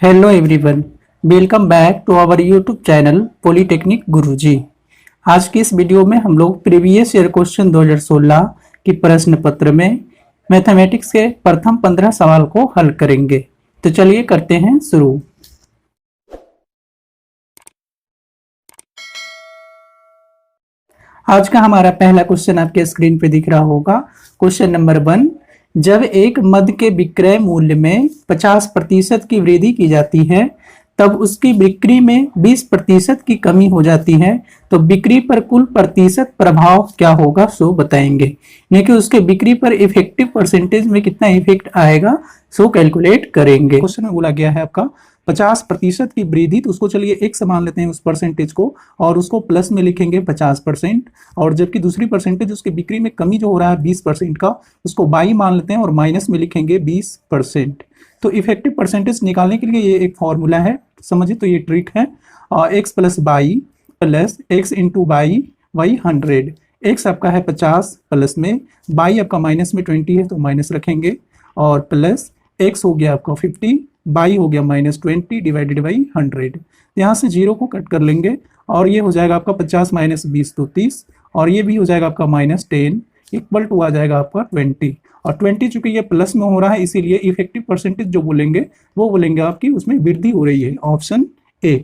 Hello everyone, welcome back to our YouTube channel polytechnic Guruji. आज की इस वीडियो में हम लोग प्रीवियस ईयर क्वेश्चन 2016 की प्रश्न पत्र में मैथमेटिक्स के प्रथम 15 सवाल को हल करेंगे। तो चलिए करते हैं शुरू। आज का हमारा पहला क्वेश्चन आपके स्क्रीन पे दिख रहा होगा। क्वेश्चन नंबर 1, जब एक मद के विक्रय मूल्य में 50% की वृद्धि की जाती है तब उसकी बिक्री में 20% की कमी हो जाती है, तो बिक्री पर कुल प्रतिशत प्रभाव क्या होगा सो बताएंगे। यानी कि उसके बिक्री पर इफेक्टिव परसेंटेज में कितना इफेक्ट आएगा सो कैलकुलेट करेंगे। क्वेश्चन में बोला गया है आपका 50% की वृद्धि, तो उसको चलिए एक समान लेते हैं उस परसेंटेज को और उसको प्लस में लिखेंगे 50%, और जबकि दूसरी परसेंटेज उसके बिक्री में कमी जो हो रहा है 20% का, उसको बाई मान लेते हैं और माइनस में लिखेंगे 20%। तो इफेक्टिव परसेंटेज निकालने के लिए ये एक फॉर्मूला है, समझिए। तो ये ट्रिक है, x plus by plus x into by 100। X आपका है 50 प्लस में, बाई आपका माइनस में 20 है तो माइनस रखेंगे, और प्लस एक्स हो गया आपका 50, बाई हो गया -20 डिवाइडेड बाई 100। यहाँ से 0 को कट कर लेंगे और ये हो जाएगा आपका 50 माइनस 20 तो 30, और ये भी हो जाएगा आपका -10 इक्वल टू आ जाएगा आपका 20। और 20 चूंकि ये प्लस में हो रहा है इसीलिए इफेक्टिव परसेंटेज जो बोलेंगे वो बोलेंगे आपकी उसमें वृद्धि हो रही है, ऑप्शन ए।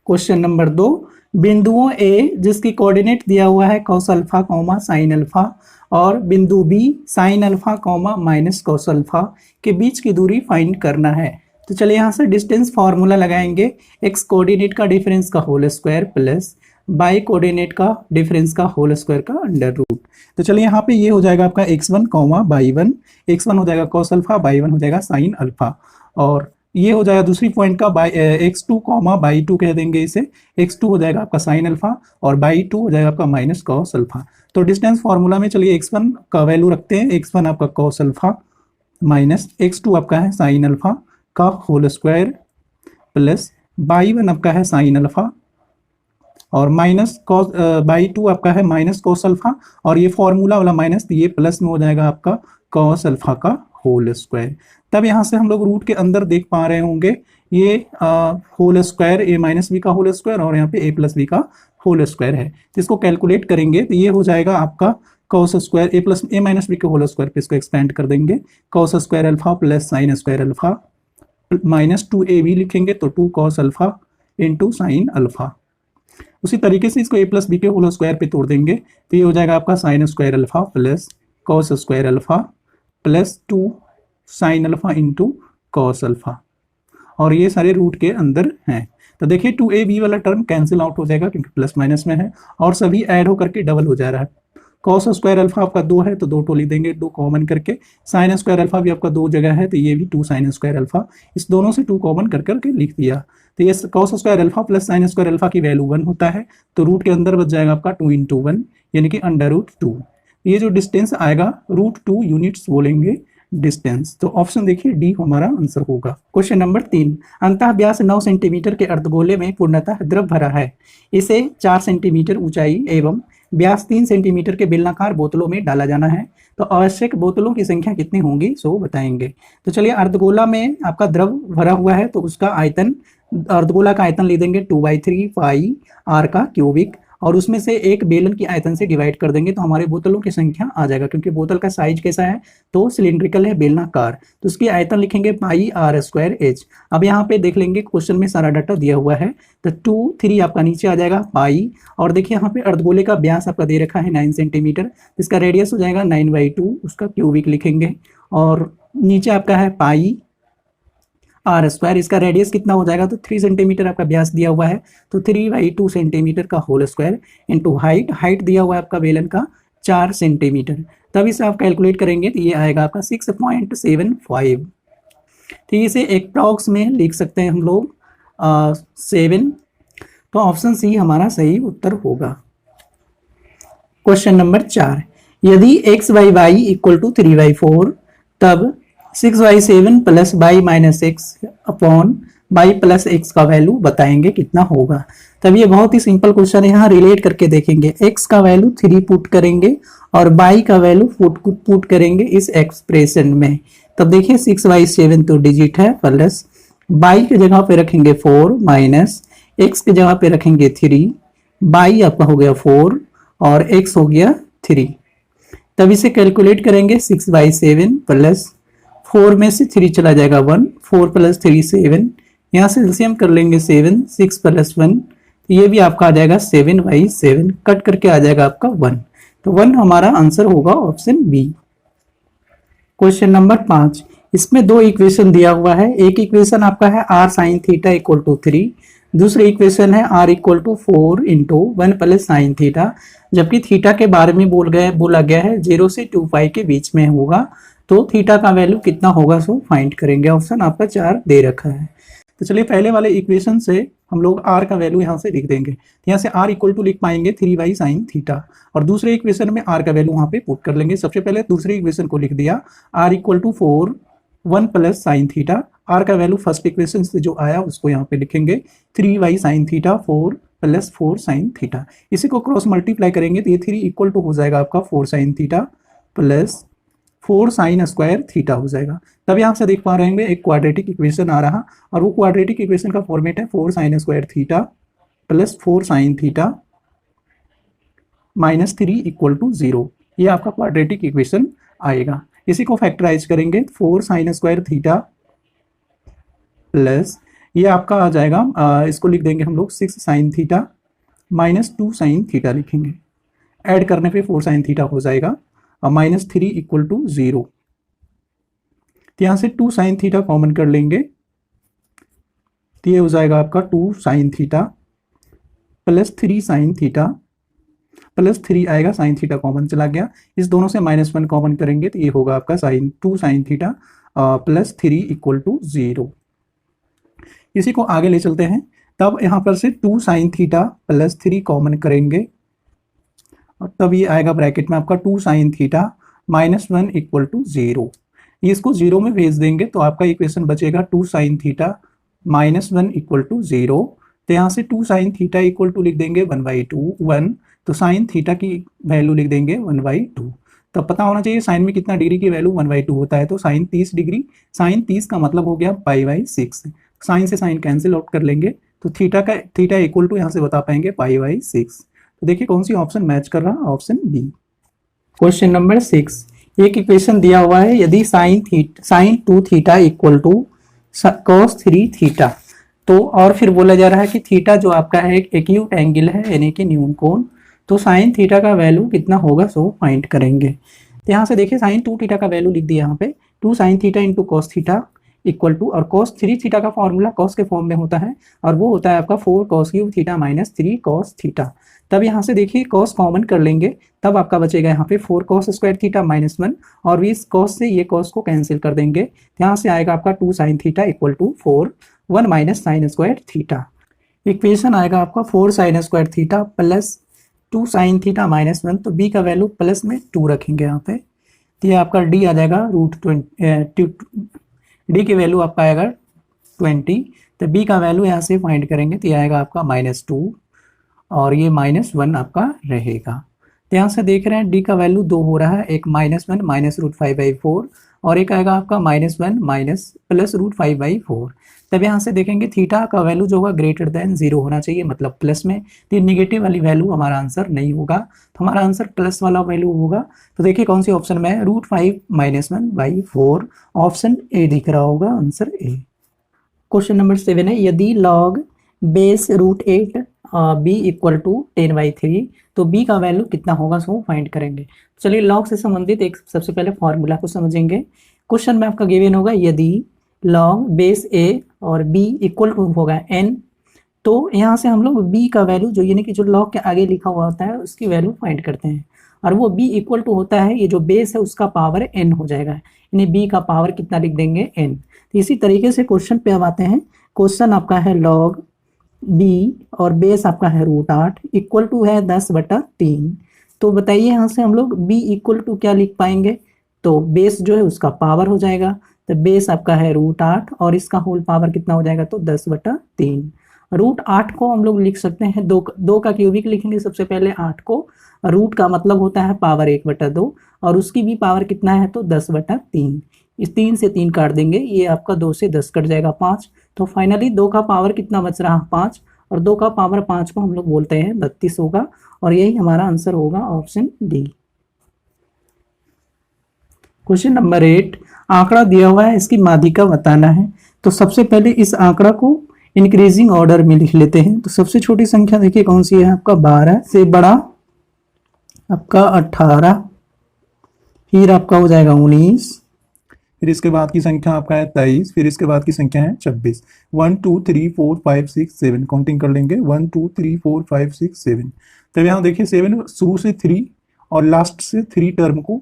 क्वेश्चन नंबर 2, बिंदुओं ए जिसकी कोऑर्डिनेट दिया हुआ है cos alpha comma sine alpha और बिंदु B sine alpha comma minus cos alpha के बीच की दूरी फाइंड करना है। तो चलिए यहाँ से डिस्टेंस फार्मूला लगाएंगे, एक्स कोऑर्डिनेट का डिफरेंस का whole square plus y coordinate का डिफरेंस का होल स्क्वायर का अंडर रूट। तो चलिए यहाँ पे ये हो जाएगा आपका x1 कॉमा बाई 1, x1 हो जाएगा cos अल्फा, बाई 1 हो जाएगा साइन अल्फा, और ये हो जाएगा दूसरी पॉइंट का x2 कॉमा बाई 2 कह देंगे इसे, x2 हो जाएगा आपका साइन अल्फा और बाई 2 हो जाएगा आपका माइनस cos अल्फा। तो डिस्टेंस फार्मूला में चलिए x1 का वैल्यू रखते हैं, x1 आपका cos अल्फा माइनस x2 आपका है साइन अल्फा का होल स्क्वायर प्लस बाई 1 आपका है साइन अल्फा और माइनस कॉस बाई 2 आपका है माइनस cos अल्फा, और ये फॉर्मूला वाला माइनस तो ये प्लस में हो जाएगा आपका cos अल्फा का होल स्क्वायर। तब यहाँ से हम लोग रूट के अंदर देख पा रहे होंगे ये होल स्क्वायर ए माइनस बी का होल स्क्वायर और यहाँ पे ए प्लस बी का होल स्क्वायर है। तो इसको कैलकुलेट करेंगे तो ये हो जाएगा आपका cos स्क्वायर ए प्लस ए माइनस बी के होल स्क्वायर पे इसको एक्सपेंड कर देंगे, cos square alpha plus sine square alpha minus 2ab लिखेंगे तो 2 cos alpha into sine alpha. उसी तरीके से इसको ए प्लस बी के होल स्क्वायर पे तोड़ देंगे तो ये हो जाएगा आपका sine square alpha plus cos square alpha plus 2 sine alpha into cos alpha, और ये सारे रूट के अंदर हैं। तो देखिए 2ab वाला टर्म कैंसिल आउट हो जाएगा क्योंकि प्लस माइनस में है, और सभी ऐड होकर के डबल हो जा रहा है। cos स्क्वायर अल्फा आपका 2 है तो 2 टो लिख देंगे, 2 कॉमन करके। साइन स्क्वायर अल्फा भी आपका 2 जगह है तो ये भी 2 साइन स्क्वायर अल्फा, इस दोनों से 2 कॉमन कर करके लिख दिया। तो ये cos square alpha plus sine square alpha की वैल्यू 1 होता है, तो रूट के अंदर बच जाएगा आपका 2 इंटू 1 यानी कि अंडर रूट 2। ये जो डिस्टेंस आएगा √2 यूनिट्स बोलेंगे डिस्टेंस। तो ऑप्शन देखिए डी हमारा आंसर होगा। क्वेश्चन नंबर 3, अंतः व्यास 9 सेंटीमीटर के अर्धगोले में पूर्णतः द्रव भरा है। इसे 4 सेंटीमीटर ऊंचाई एवं व्यास 3 सेंटीमीटर के बेलनाकार बोतलों में डाला जाना है, तो आवश्यक बोतलों की संख्या कितनी होगी सो बताएंगे। तो चलिए अर्धगोला में आपका द्रव भरा हुआ है तो उसका आयतन, अर्धगोला का आयतन ले देंगे 2/3 पाई आर का क्यूबिक, और उसमें से एक बेलन की आयतन से डिवाइड कर देंगे तो हमारे बोतलों की संख्या आ जाएगा। क्योंकि बोतल का साइज कैसा है तो सिलिंड्रिकल है, बेलनाकार, तो उसकी आयतन लिखेंगे पाई आर स्क्वायर एच। अब यहाँ पे देख लेंगे क्वेश्चन में सारा डाटा दिया हुआ है, तो 2 3 आपका नीचे आ जाएगा पाई, और देखिए यहाँ पे अर्धगोले का व्यास आपका दे रखा है 9 सेंटीमीटर, इसका रेडियस हो जाएगा 9/2, उसका क्यूबिक लिखेंगे, और नीचे आपका है पाई आर स्क्वायर, इसका रेडियस कितना हो जाएगा तो 3 सेंटीमीटर आपका व्यास दिया हुआ है तो 3/2 सेंटीमीटर का होल स्क्वायर इंटू हाइट दिया हुआ है आपका बेलन का 4 सेंटीमीटर। तब इसे आप कैलकुलेट करेंगे तो ये आएगा आपका 6.75। तो इसे अप्रॉक्स में लिख सकते हैं हम लोग 7, तो ऑप्शन सी हमारा सही उत्तर होगा। क्वेश्चन नंबर 4, यदि x/y इक्वल टू 3/4 तब 6/7 plus y minus x upon y plus x का वैल्यू बताएंगे कितना होगा। तब ये बहुत ही सिंपल क्वेश्चन है, यहाँ रिलेट करके देखेंगे। x का वैल्यू 3 पुट करेंगे और y का वैल्यू पुट करेंगे इस एक्सप्रेशन में। तब देखिए 6/7 तो डिजिट है प्लस बाई की जगह पे रखेंगे 4 माइनस एक्स की जगह पे रखेंगे 3, बाई आपका हो गया 4 और एक्स हो गया 3। तब इसे कैलकुलेट करेंगे 6/7 प्लस 4 में से 3 चला जाएगा 1, 4 प्लस 3 7, यहाँ से एलसीएम कर लेंगे 7, 6 प्लस 1, ये भी आपका आ जाएगा 7/7, कट करके आ जाएगा आपका 1। तो 1 हमारा आंसर होगा ऑप्शन बी। क्वेश्चन नंबर 5, इसमें दो इक्वेशन दिया हुआ है। एक इक्वेशन आपका है r sin theta equal to 3, दूसरी इक्वेशन है r equal to 4 into 1 plus sine theta. जबकि थीटा के बारे में बोला गया है 0 से 2 पाई के बीच में होगा, तो थीटा का वैल्यू कितना होगा सो फाइंड करेंगे। ऑप्शन आपका 4 दे रखा है। तो चलिए पहले वाले इक्वेशन से हम लोग r का वैल्यू यहाँ से लिख देंगे। तो यहाँ से r इक्वल टू लिख पाएंगे 3 sin थीटा, और दूसरे इक्वेशन में r का वैल्यू वहाँ पे पुट कर लेंगे। सबसे पहले दूसरे इक्वेशन को लिख दिया, r equal to 4 1 plus sine theta. r का वैल्यू फर्स्ट इक्वेशन से जो आया उसको यहाँ पे लिखेंगे 3 sin theta 4 plus 4 sin theta. इसी को क्रॉस मल्टीप्लाई करेंगे तो ये 3 इक्वल टू हो जाएगा आपका 4 sin theta plus 4 sin square theta हो जाएगा। तब यहाँ से देख पा रहे हैं एक क्वाड्रेटिक इक्वेशन आ रहा, और वो क्वाड्रेटिक इक्वेशन का फॉर्मेट है 4 sin square theta plus 4 sin theta minus 3 equal to 0। ये आपका क्वाड्रेटिक इक्वेशन आएगा। इसी को फैक्टराइज करेंगे 4 sin स्क्वायर थीटा प्लस ये आपका आ जाएगा, इसको लिख देंगे हम लोग 6 sin theta minus 2 sin theta लिखेंगे। ऐड करने पे 4 sin थीटा हो जाएगा और माइनस 3 इक्वल टू 0। तो यहाँ से 2 sin थीटा कॉमन कर लेंगे, तो ये हो जाएगा आपका 2 sin theta plus 3 sin theta plus 3 आएगा, साइन थीटा कॉमन चला गया, इस दोनों से -1 कॉमन करेंगे तो ये होगा आपका 2 sin theta plus 3 equal to 0। इसी को आगे ले चलते हैं। तब यहाँ पर से 2 sin थीटा प्लस 3 कॉमन करेंगे, और तब ये आएगा ब्रैकेट में आपका 2 sin थीटा -1 इक्वल टू 0। इसको 0 में भेज देंगे तो आपका इक्वेशन बचेगा 2 sin थीटा -1 इक्वल टू 0। तो यहाँ से 2 sin थीटा इक्वल टू लिख देंगे 1/2 1, तो साइन थीटा की वैल्यू लिख देंगे 1/2। तो पता होना चाहिए साइन में कितना डिग्री की वैल्यू 1/2 होता है, तो साइन 30 डिग्री, साइन 30 का मतलब हो गया π/6। साइन से साइन कैंसिल आउट कर लेंगे तो थीटा इक्वल टू यहाँ से बता पाएंगे π/6। तो देखिए कौन सी ऑप्शन मैच कर रहा, ऑप्शन बी। क्वेश्चन नंबर 6, एक इक्वेशन दिया हुआ है, यदि sine 2 theta equal to cos 3 theta, तो और फिर बोला जा रहा है कि थीटा जो आपका है एक एक्यूट एंगल है यानी कि न्यून कोण, तो साइन थीटा का वैल्यू कितना होगा सो फाइंड करेंगे। तो यहाँ से देखिए साइन 2 थीटा का वैल्यू लिख दिया यहाँ पे 2 sin theta into cos theta equal to, और cos 3 थीटा का फॉर्मूला cos के फॉर्म में होता है, और वो होता है आपका 4 cos cube theta minus 3 cos theta. तब यहाँ से देखिए cos कॉमन कर लेंगे, तब आपका बचेगा यहाँ पे 4 cos स्क्वायर थीटा -1, और इस cos से ये cos को कैंसिल कर देंगे, यहाँ से आएगा आपका 2 sin theta equal to 4 1 minus sine square theta. Equation आएगा आपका 4 sin square theta plus 2 sin theta -1, तो b का वैल्यू प्लस में 2 रखेंगे यहाँ पे, तो ये आपका d आ जाएगा डी की वैल्यू आपका आएगा 20, तो b का वैल्यू यहाँ से फाइंड करेंगे तो ये आएगा आपका -2 और ये -1 आपका रहेगा। तो यहाँ से देख रहे हैं d का वैल्यू 2 हो रहा है, एक -1 माइनस √5/4 और एक आएगा आपका -1 माइनस प्लस √5/4। तब यहाँ से देखेंगे थीटा का वैल्यू जो होगा ग्रेटर देन 0 होना चाहिए, मतलब प्लस में, तो निगेटिव वाली वैल्यू हमारा आंसर नहीं होगा, तो हमारा आंसर प्लस वाला वैल्यू होगा। तो देखिए कौन सी ऑप्शन में है, √5 - 1/4, ऑप्शन ए दिख रहा होगा, आंसर ए। क्वेश्चन नंबर 7 है, यदि log base √8 b equal to 10/3, तो b का वैल्यू कितना होगा सो फाइंड करेंगे। चलिए लॉग से संबंधित एक सबसे पहले फॉर्मूला को समझेंगे। क्वेश्चन में आपका गिवन होगा यदि लॉग बेस a और b इक्वल टू होगा n, तो यहाँ से हम लोग b का वैल्यू जो यानी कि जो लॉग के आगे लिखा हुआ होता है उसकी वैल्यू फाइंड करते हैं, और वो b इक्वल टू होता है ये जो बेस है उसका पावर n हो जाएगा, यानी b का पावर कितना लिख देंगे n। तो इसी तरीके से क्वेश्चन पे अब आते हैं। क्वेश्चन आपका है लॉग b और बेस आपका है √8 इक्वल टू है 10/3, तो बताइए यहाँ से हम लोग b इक्वल टू क्या लिख पाएंगे, तो बेस जो है उसका पावर हो जाएगा, तो बेस आपका है √8 और इसका होल पावर कितना हो जाएगा, तो 10/3। √8 को हम लोग लिख सकते हैं, दो का क्यूबिक लिखेंगे सबसे पहले 8 को, रूट का मतलब होता है पावर 1/2 और उसकी भी पावर कितना है, तो 10/3। इस 3 से 3 काट देंगे, ये आपका 2 से 10 कट जाएगा 5, तो फाइनली 2 का पावर कितना बच रहा, 5, और 2 का पावर 5 को हम लोग बोलते हैं 32 होगा, और यही हमारा आंसर होगा ऑप्शन डी। क्वेश्चन नंबर 8, आंकड़ा दिया हुआ है, इसकी माध्यिका बताना है। तो सबसे पहले इस आंकड़ा को इंक्रीजिंग ऑर्डर में लिख लेते हैं। तो सबसे छोटी संख्या देखिए कौन सी है, आपका 12 से बड़ा आपका 18, फिर आपका हो जाएगा 19, फिर इसके बाद की संख्या आपका है 23, फिर इसके बाद की संख्या है 26। 1 2 3 4 5 6 7 काउंटिंग कर लेंगे, 1 2 3 4 5 6 7। तब यहाँ देखिए 7 शुरू से 3 और लास्ट से 3 टर्म को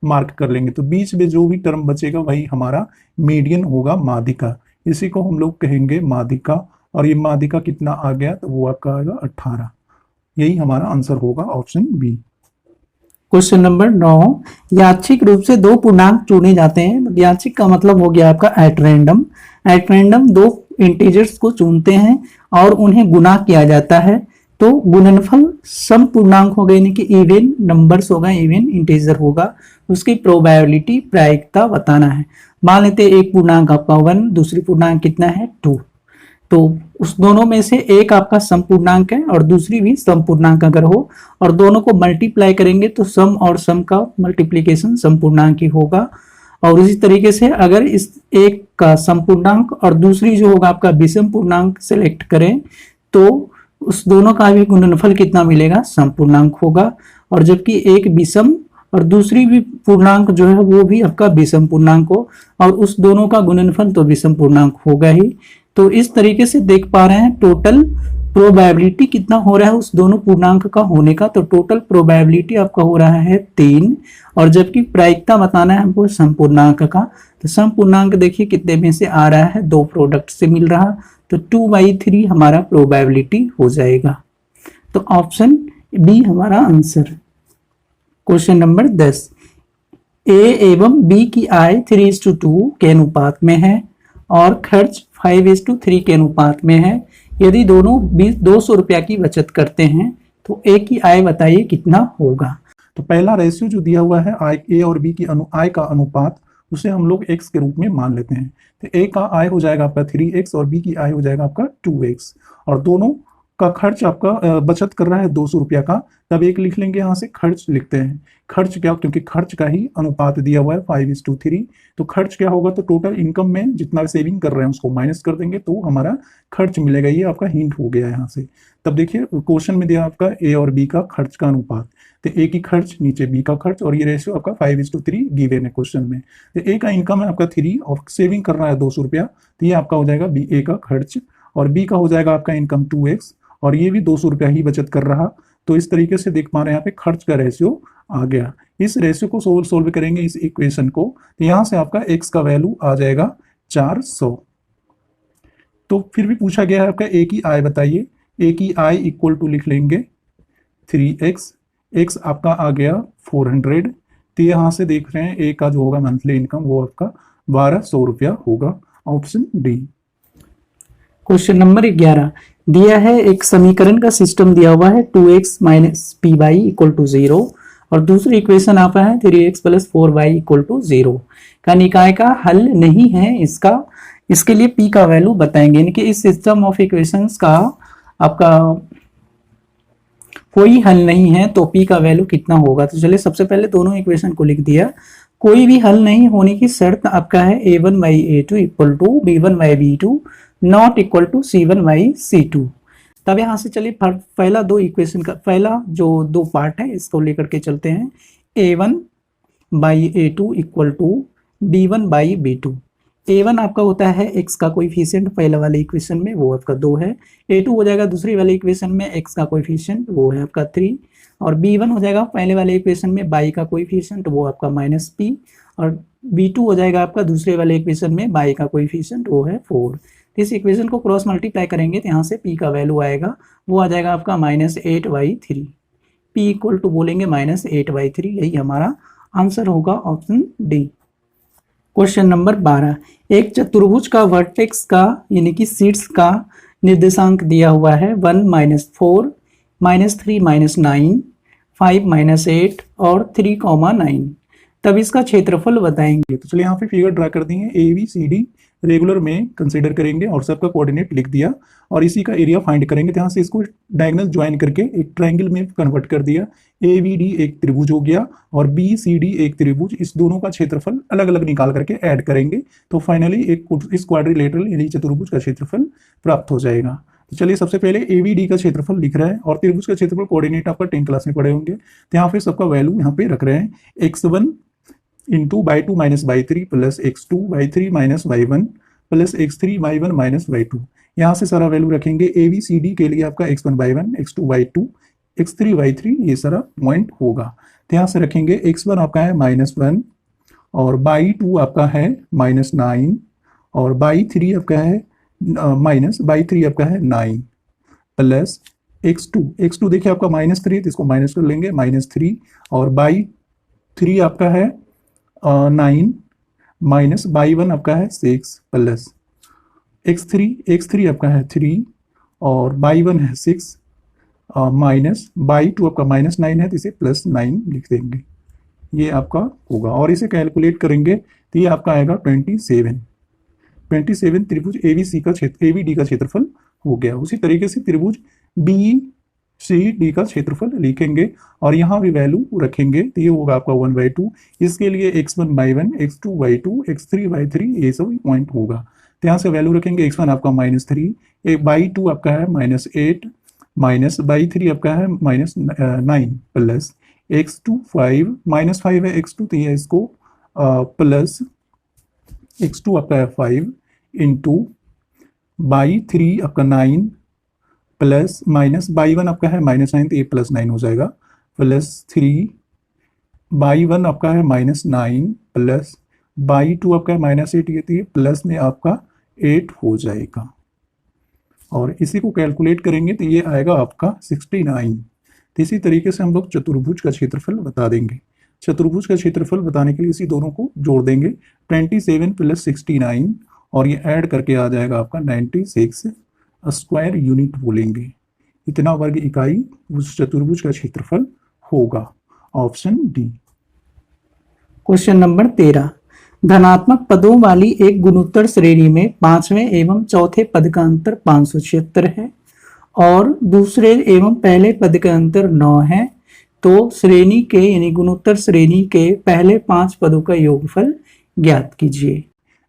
मार्क कर लेंगे, तो बीच में जो भी टर्म बचेगा वही हमारा मीडियन होगा, माध्यिका। इसी को हम लोग कहेंगे माध्यिका, और ये माध्यिका कितना आ गया, तो वो आपका आएगा 18। यही हमारा आंसर होगा ऑप्शन बी। क्वेश्चन नंबर 9, यादृच्छिक रूप से 2 पूर्णांक चुने जाते हैं। यादृच्छिक का मतलब हो गया आपका at random. At random 2 integers को चुनते हैं और उन्हें गुना किया जाता है, तो गुणनफल सम पूर्णांक हो गए, यानी कि इवन नंबर्स होगा, इवन इंटीजर होगा, उसकी प्रोबेबिलिटी प्रायिकता बताना है। मान लेते हैं एक पूर्णांक आपका 1, दूसरी पूर्णांक कितना है 2, तो उस दोनों में से एक आपका सम पूर्णांक है और दूसरी भी सम पूर्णांक अगर हो, और दोनों को मल्टीप्लाई करेंगे तो सम और सम का मल्टीप्लीकेशन सम पूर्णांक ही होगा। और इसी तरीके से अगर इस एक का सम पूर्णांक और दूसरी जो होगा आपका विषम पूर्णांक सेलेक्ट करें, तो उस दोनों का भी गुणनफल कितना मिलेगा, सम पूर्णांक होगा। और जबकि एक विषम और दूसरी भी पूर्णांक जो है वो भी आपका विषम पूर्णांक हो, और उस दोनों का गुणनफल तो विषम पूर्णांक होगा ही। तो इस तरीके से देख पा रहे हैं टोटल प्रोबेबिलिटी कितना हो रहा है उस दोनों पूर्णांक का होने का, तो टोटल प्रोबेबिलिटी आपका हो रहा है 3, और जबकि प्रायिकता बताना है हमको सम पूर्णांक का। तो सम पूर्णांक देखिए कितने में से आ रहा है, 2 प्रोडक्ट से मिल रहा, तो 2/3 हमारा प्रोबेबिलिटी हो जाएगा। तो ऑप्शन बी हमारा आंसर। क्वेश्चन नंबर 10, ए एवं बी की आय 3:2 के अनुपात में है और खर्च 5:3 के अनुपात में है। यदि दोनों 200 रुपया की बचत करते हैं तो ए की आय बताइए कितना होगा। तो पहला रेशियो जो दिया हुआ है आय, ए और बी की आय का अनुपात, उसे हम लोग x के रूप में मान लेते हैं। तो a का आय हो जाएगा आपका 3x और b की आय हो जाएगा आपका 2x, और दोनों का खर्च आपका बचत कर रहा है 200 रुपया का, तब एक लिख लेंगे, यहाँ से खर्च लिखते हैं। खर्च क्या, क्योंकि खर्च का ही अनुपात दिया हुआ है 5:3, तो खर्च क्या होगा, तो टोटल इनकम में जितना सेविंग कर रहे हैं उसको माइनस कर देंगे तो हमारा खर्च मिलेगा। ये आपका हिंट हो गया यहाँ से। तब देखिए क्वेश्चन में दिया आपका ए और बी का खर्च का अनुपात, तो ए की खर्च नीचे बी का खर्च, और ये रेशियो आपका 5:3 गिवन है क्वेश्चन में। तो ए का इनकम है आपका 3 और सेविंग कर रहा है 200 रुपया, तो ये आपका हो जाएगा बी ए का खर्च, और बी का हो जाएगा आपका इनकम 2x, और ये भी 200 रुपया ही बचत कर रहा। तो इस तरीके से देख पा रहे हैं यहाँ पे खर्च का रेशियो आ गया। इस रेशियो को सोल्व करेंगे इस इक्वेशन को, तो यहाँ से आपका x का वैल्यू आ जाएगा 400। तो फिर भी पूछा गया है आपका ए की आय बताइए। ए की आय इक्वल टू लिख लेंगे 3x, x आपका आ गया 400, तो यहाँ से देख रहे हैं ए का जो होगा मंथली इनकम वो आपका 1200 रुपया होगा, ऑप्शन डी। क्वेश्चन नंबर 11, दिया है एक समीकरण का सिस्टम दिया हुआ है 2x - py = 0, और दूसरी इक्वेशन आता है 3x + 4y = 0 का निकाय का हल नहीं है इसका, इसके लिए p का वैल्यू बताएंगे। यानी कि इस सिस्टम ऑफ इक्वेशंस का आपका कोई हल नहीं है तो p का वैल्यू कितना होगा। तो चलिए सबसे पहले दोनों इक्वेशन को लिख दिया। कोई भी हल नहीं होने की शर्त आपका है a1/a2 = b1/b2 not equal to c1/c2। तब यहाँ से चलिए पहला 2 इक्वेशन का पहला जो 2 पार्ट है इसको लेकर के चलते हैं। a1/a2 = b1/b2। a1 आपका होता है x का कोएफिशिएंट पहले वाले इक्वेशन में, वो आपका 2 है। a2 हो जाएगा दूसरी वाले इक्वेशन में x का कोएफिशिएंट, वो है आपका 3, और b1 हो जाएगा पहले वाले इक्वेशन में y का कोएफिशिएंट, वो आपका -p, और b2 हो जाएगा आपका दूसरे वाले इक्वेशन में y का कोएफिशिएंट, वो है 4। इस इक्वेशन को क्रॉस मल्टीप्लाई करेंगे तो यहाँ से p का वैल्यू आएगा, वो आ जाएगा आपका -8/3। p इक्वल टू बोलेंगे -8/3, यही हमारा आंसर होगा, ऑप्शन डी। क्वेश्चन नंबर 12, एक चतुर्भुज का वर्टेक्स का यानी कि शीर्ष का निर्देशांक दिया हुआ है 1 - 4 -3 - 9 5 - 8 और 3, 9। तब इसका क्षेत्रफल बताएंगे। तो चलिए यहाँ पे फिगर ड्रा कर दी है, A B C D regular में कंसीडर करेंगे और सबका कोऑर्डिनेट लिख दिया और इसी का एरिया फाइंड करेंगे। तो यहाँ से इसको डायगोनल ज्वाइन करके एक ट्रायंगल में कन्वर्ट कर दिया। ABD एक त्रिभुज हो गया और BCD एक त्रिभुज, इस दोनों का क्षेत्रफल अलग अलग निकाल करके ऐड करेंगे तो फाइनली एक इस क्वाड्रिलेटरल यानी चतुर्भुज का क्षेत्रफल प्राप्त हो जाएगा। तो चलिए सबसे पहले ABD का क्षेत्रफल लिख रहा है और त्रिभुज का क्षेत्रफल कोऑर्डिनेट आपका 10 क्लास में पढ़े होंगे। तो यहाँ पे सबका वैल्यू यहाँ पे रख रहे हैं x1 into by 2 minus by 3 plus x2 by 3 minus y1 plus x3 y1 minus y2। यहाँ से सारा वैल्यू रखेंगे। ABCD के लिए आपका x1 by 1, x2 by 2, x3 by 3 ये सारा पॉइंट होगा। तो यहाँ से रखेंगे x1 आपका है -1 और बाई 2 आपका है -9 और बाई 3 आपका है बाई 3 आपका है 9 प्लस x2 देखिए आपका -3 तो इसको माइनस कर लेंगे -3 और बाई 3 आपका है 9 माइनस बाई 1 आपका है 6 प्लस x3 आपका है 3 और बाई 1 है 6 माइनस बाई 2 आपका -9 है तो इसे +9 लिख देंगे। ये आपका होगा और इसे कैलकुलेट करेंगे तो ये आपका आएगा 27 त्रिभुज ABD का क्षेत्रफल हो गया। उसी तरीके से त्रिभुज BCD का क्षेत्रफल लिखेंगे और यहाँ भी वैल्यू रखेंगे तो ये होगा आपका 1/2। इसके लिए x1 by 1, x2 by 2, x3 by 3 ये सब पॉइंट होगा। तो यहाँ से वैल्यू रखेंगे x1 आपका -3, एक बाई 2 आपका है -8 माइनस बाई 3 आपका है -9 प्लस x2 5 -5 है x2 तो ये इसको प्लस x2 आपका है 5 इंटू बाई 3 आपका 9 प्लस माइनस बाई 1 आपका है -9 तो ये +9 हो जाएगा प्लस 3 बाई 1 आपका है -9 प्लस बाई 2 आपका है -8 ये तो ये प्लस में आपका 8 हो जाएगा और इसी को कैलकुलेट करेंगे तो ये आएगा आपका 69। तो इसी तरीके से हम लोग चतुर्भुज का क्षेत्रफल बता देंगे। चतुर्भुज का क्षेत्रफल बताने के लिए इसी दोनों को जोड़ देंगे 27 प्लस 69 और ये ऐड करके आ जाएगा आपका 96 स्क्वायर यूनिट बोलेंगे। इतना वर्ग इकाई उस चतुर्भुज का क्षेत्रफल होगा। Option D. क्वेश्चन नंबर 13, धनात्मक पदों वाली एक गुणोत्तर श्रेणी में पांचवें एवं चौथे पद का अंतर 576 है और दूसरे एवं पहले पद का अंतर 9 है, तो श्रेणी के यानी गुणोत्तर श्रेणी के पहले 5 पदों का योगफल ज्ञात कीजिए।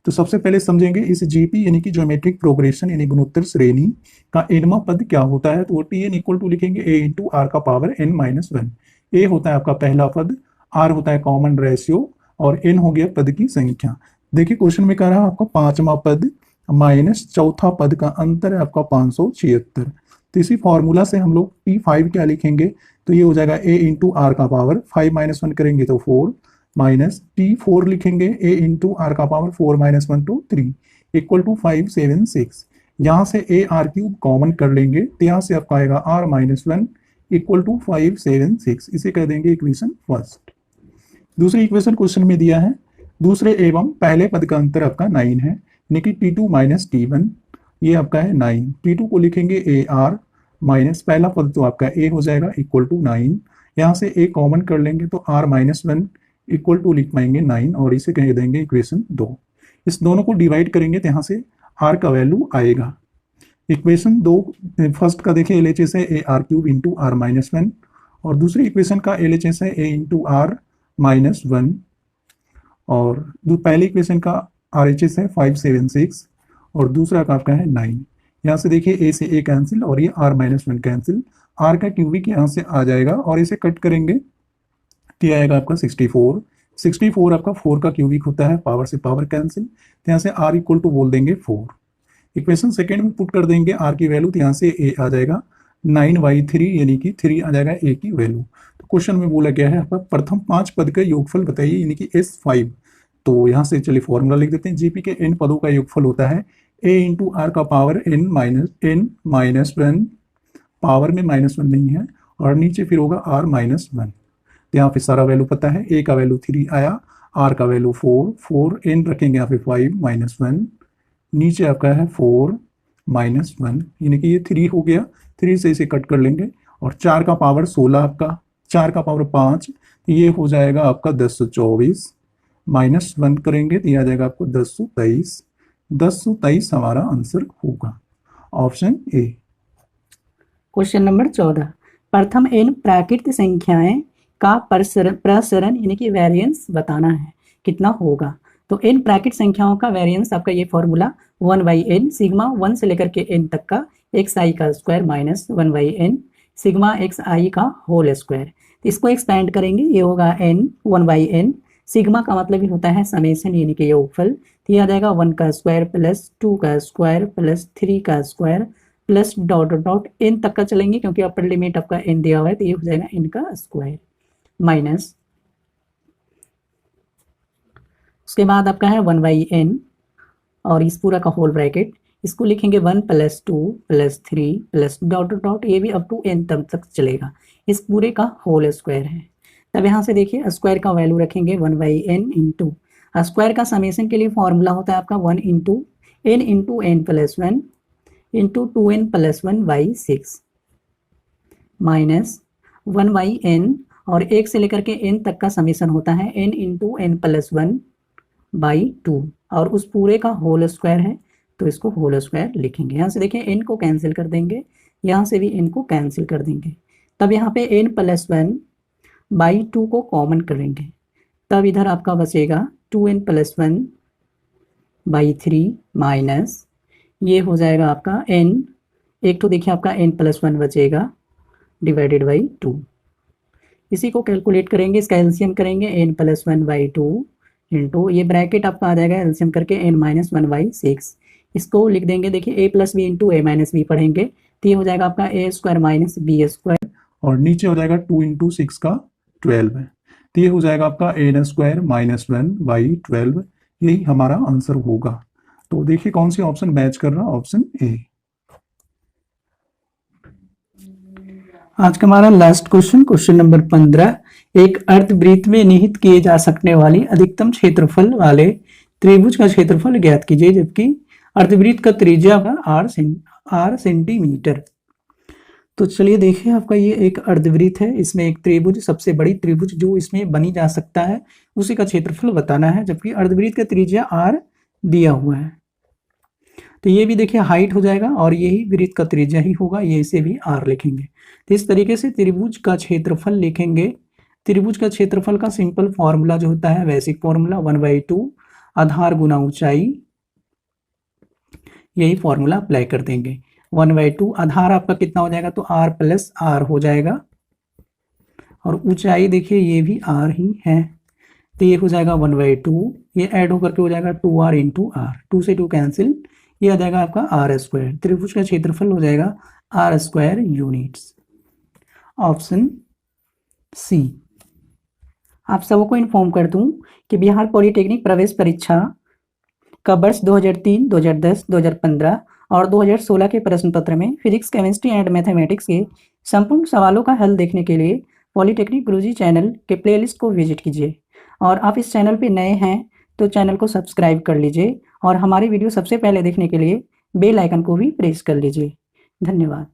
तो सबसे पहले समझेंगे इस GP यानी कि ज्योमेट्रिक प्रोग्रेशन यानी गुणोत्तर श्रेणी का nवां पद क्या होता है। तो वो Tn इक्वल टू लिखेंगे a इंटू r का पावर n-1। a होता है आपका पहला पद, r होता है कॉमन रेशियो और n हो गया पद की संख्या। देखिए क्वेश्चन में कह रहा है आपका पांचवा पद माइनस चौथा पद का अंतर है आपका 576। तो इसी फॉर्मूला से हम लोग P5 क्या लिखेंगे तो ये हो जाएगा a इंटू r का पावर 5 - 1 करेंगे तो 4 माइनस P4 लिखेंगे a इंटू r का पावर 4 - 1 तो 3 इक्वल टू 576। यहाँ से AR³ कॉमन कर लेंगे तो यहाँ से आपका आएगा r-1 इक्वल टू 576। इसे कह देंगे इक्वेशन फर्स्ट। दूसरी इक्वेशन क्वेश्चन में दिया है दूसरे एवं पहले पद का अंतर आपका 9 है यानी कि T2 माइनस T1 ये आपका है 9। T2 को लिखेंगे AR माइनस पहला पद तो आपका A हो जाएगा इक्वल टू 9। यहाँ से A कॉमन कर लेंगे तो r-1 इक्वल टू लिख पाएंगे 9 और इसे कह देंगे इक्वेशन 2। इस दोनों को डिवाइड करेंगे तो यहाँ से r का वैल्यू आएगा। इक्वेशन 2 फर्स्ट का देखिए LHS है AR³ इंटू r-1 और दूसरी इक्वेशन का LHS है A इंटू r-1 और पहली इक्वेशन का RHS है 576 और दूसरा का आपका है 9। यहाँ से देखिए A से A कैंसिल और ये r-1 कैंसिल, r का क्यूबिक यहाँ से आ जाएगा और इसे कट करेंगे तो आएगा आपका 64 आपका 4 का क्यूबिक होता है, पावर से पावर कैंसिल, तो यहाँ से r इक्वल टू बोल देंगे 4। इक्वेशन सेकेंड में पुट कर देंगे r की वैल्यू तो यहाँ से A आ जाएगा 9/3 यानी कि 3 आ जाएगा A की वैल्यू। तो क्वेश्चन में बोला गया है आपका प्रथम 5 पद का योगफल बताइए यानी कि S5। तो यहाँ से चलिए फॉर्मूला लिख देते हैं। GP के n पदों का योगफल होता है a इंटू r का पावर n-1, पावर में -1 नहीं है और नीचे फिर होगा r-1। तो यहाँ पे सारा वैल्यू पता है, a का वैल्यू 3 आया, r का वैल्यू 4 n रखेंगे यहाँ पे 5 - 1, नीचे आपका है 4 - 1 यानी कि ये 3 हो गया। 3 से इसे कट कर लेंगे और 4 का पावर 16 आपका, 4 का पावर 5 तो ये हो जाएगा आपका 1024 -1 करेंगे तो ये आ जाएगा आपको 1023। 1023 हमारा आंसर होगा, ऑप्शन ए। क्वेश्चन नंबर 14, प्रथम n प्राकृत संख्याएं का प्रसरण यानी कि वेरिएंस बताना है, कितना होगा। तो n प्राकृत संख्याओं का वेरिएंस आपका ये फॉर्मूला 1/n सिग्मा 1 से लेकर के n तक का xi का square minus 1/n sigma xi का होल स्क्वायर। तो इसको एक्सपेंड करेंगे, ये होगा n 1/n, सिग्मा का मतलब ही होता है समेशन यानी कि योगफल। तो ये आ जाएगा 1 का स्क्वायर प्लस 2 का स्क्वायर प्लस 3 का square plus dot dot n तक का चलेंगे क्योंकि अपर लिमिट आपका n दिया हुआ है, तो ये हो जाएगा n का स्क्वायर माइनस, उसके बाद आपका है 1/n और इस पूरा का होल ब्रैकेट, इसको लिखेंगे 1 + 2 + 3 प्लस डॉट डॉट, ये भी अप टू n तक चलेगा, इस पूरे का होल स्क्वायर है। तब यहाँ से देखिए स्क्वायर का वैल्यू रखेंगे 1/n इंटू स्क्वायर का समेशन के लिए फॉर्मूला होता है आपका 1 into n + 1 into 2n + 1/6 minus 1/n और 1 से लेकर के n तक का समेशन होता है n इंटू n + 1/2 और उस पूरे का होल स्क्वायर है, तो इसको होल स्क्वायर लिखेंगे। यहाँ से देखिए n को कैंसिल कर देंगे, यहाँ से भी n को कैंसिल कर देंगे, तब यहाँ पे n + 1/2 को कॉमन करेंगे, तब इधर आपका बचेगा 2n + 1/3 माइनस ये हो जाएगा आपका n, एक तो देखिए आपका n + 1 बचेगा डिवाइडेड बाई 2, इसी को कैलकुलेट करेंगे, इसका एलसीएम करेंगे n + 1/2 इंटू ये ब्रैकेट आपका आ जाएगा एलसीएम करके n - 1/6, इसको लिख देंगे, देखिए a + b into a - b पढ़ेंगे, तो ये हो जाएगा आपका a² - b² और नीचे हो जाएगा 2 × 6 का 12 है, तो ये हो जाएगा आपका n² - 1/12, यही हमारा आंसर होगा। तो देखिए कौन सी ऑप्शन मैच कर रहा है, ऑप्शन ए। आज का हमारा लास्ट क्वेश्चन नंबर 15, एक अर्धवृत्त में निहित किए जा सकने वाली अधिकतम क्षेत्रफल वाले त्रिभुज का क्षेत्रफल ज्ञात कीजिए, जबकि अर्धवृत्त का त्रिज्या होगा r सेंटीमीटर। तो चलिए देखिए आपका ये एक अर्धवृत्त है, इसमें एक त्रिभुज, सबसे बड़ी त्रिभुज जो इसमें बनी जा सकता है उसी का क्षेत्रफल बताना है, जबकि अर्धवृत्त का त्रिज्या r दिया हुआ है। तो ये भी देखिए हाइट हो जाएगा और यही वृत्त का त्रिज्या ही होगा, ये इसे भी r लिखेंगे। तो इस तरीके से त्रिभुज का क्षेत्रफल लिखेंगे। त्रिभुज का क्षेत्रफल का सिंपल फॉर्मूला जो होता है बेसिक फॉर्मूला 1/2 आधार गुना ऊंचाई, यही फॉर्मूला अप्लाई कर देंगे। 1/2 आधार आपका कितना हो जाएगा, तो r + r हो जाएगा और ऊंचाई देखिए ये भी r ही है, तो ये हो जाएगा 1/2, ये ऐड होकर के हो जाएगा 2r × r, 2 से 2 कैंसिल, ये आ जाएगा आपका r²। त्रिभुज का क्षेत्रफल हो जाएगा r² यूनिट्स, ऑप्शन सी। आप सबको इन्फॉर्म कर दूं कि बिहार पॉलिटेक्निक प्रवेश परीक्षा का वर्ष 2003, 2010, 2015 और 2016 के प्रश्न पत्र में फिजिक्स, केमिस्ट्री एंड मैथमेटिक्स के संपूर्ण सवालों का हल देखने के लिए पॉलिटेक्निक गुरुजी चैनल के प्लेलिस्ट को विजिट कीजिए। और आप इस चैनल पे नए हैं तो चैनल को सब्सक्राइब कर लीजिए और हमारी वीडियो सबसे पहले देखने के लिए बेल आइकन को भी प्रेस कर लीजिए। धन्यवाद।